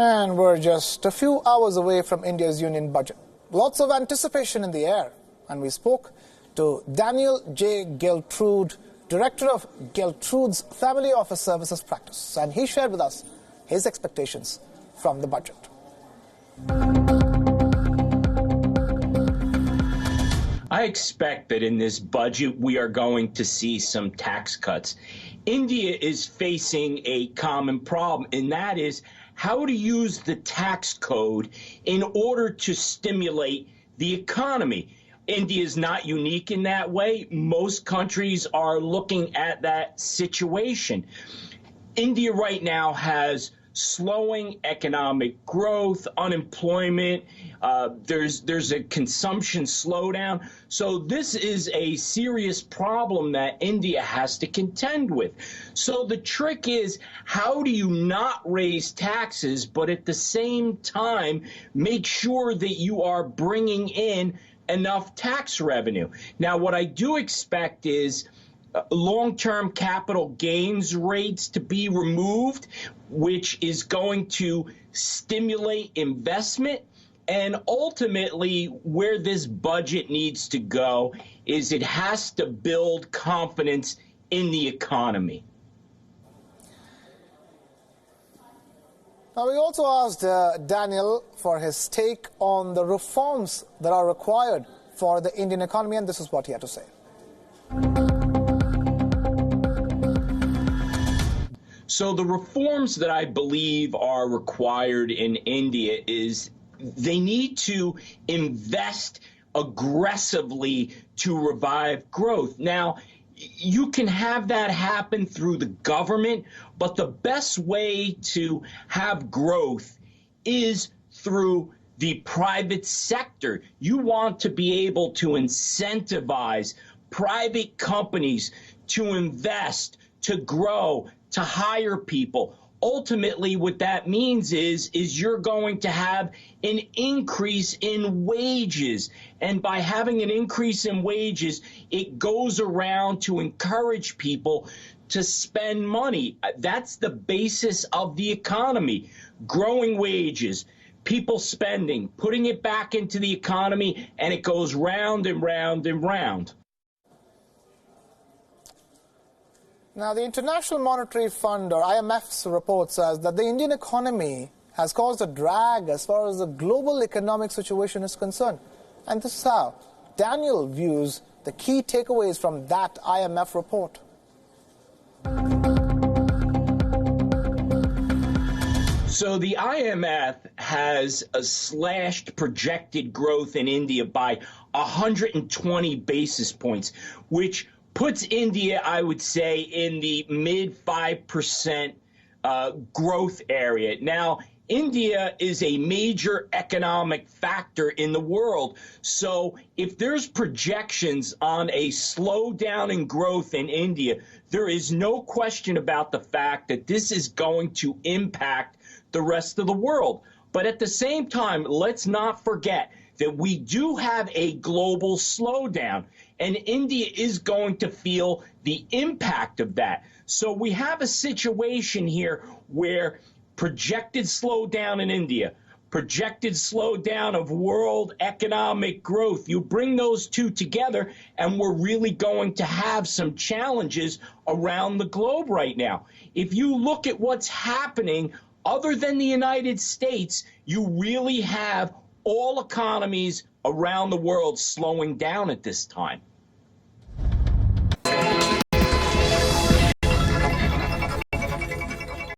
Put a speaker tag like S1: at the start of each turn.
S1: And we're just a few hours away from India's union budget. Lots of anticipation in the air. And we spoke to Daniel J. Geltrude, Director of Geltrude's Family Office Services Practice. And he shared with us his expectations from the budget.
S2: I expect that in this budget we are going to see some tax cuts. India is facing a common problem, and that is how to use the tax code in order to stimulate the economy. India is not unique in that way. Most countries are looking at that situation. India right now has slowing economic growth, unemployment, there's a consumption slowdown. So this is a serious problem that India has to contend with. So the trick is, how do you not raise taxes, but at the same time make sure that you are bringing in enough tax revenue? Now, what I do expect is long-term capital gains rates to be removed, which is going to stimulate investment. And ultimately, where this budget needs to go is it has to build confidence in the economy.
S1: Now, we also asked Daniel for his take on the reforms that are required for the Indian economy, and this is what he had to say.
S2: So the reforms that I believe are required in India is they need to invest aggressively to revive growth. Now, you can have that happen through the government, but the best way to have growth is through the private sector. You want to be able to incentivize private companies to invest, to grow, to hire people. Ultimately, what that means is you're going to have an increase in wages. And by having an increase in wages, it goes around to encourage people to spend money. That's the basis of the economy. Growing wages, people spending, putting it back into the economy, and it goes round and round and round.
S1: Now, the International Monetary Fund, or IMF's report, says that the Indian economy has caused a drag as far as the global economic situation is concerned. And this is how Daniel views the key takeaways from that IMF report.
S2: So the IMF has slashed projected growth in India by 120 basis points, which puts India, I would say, in the mid 5% growth area. Now, India is a major economic factor in the world. So if there's projections on a slowdown in growth in India, there is no question about the fact that this is going to impact the rest of the world. But at the same time, let's not forget that we do have a global slowdown, and India is going to feel the impact of that. So we have a situation here where projected slowdown in India, projected slowdown of world economic growth, you bring those two together, and we're really going to have some challenges around the globe right now. If you look at what's happening, other than the United States, you really have all economies around the world slowing down at this time.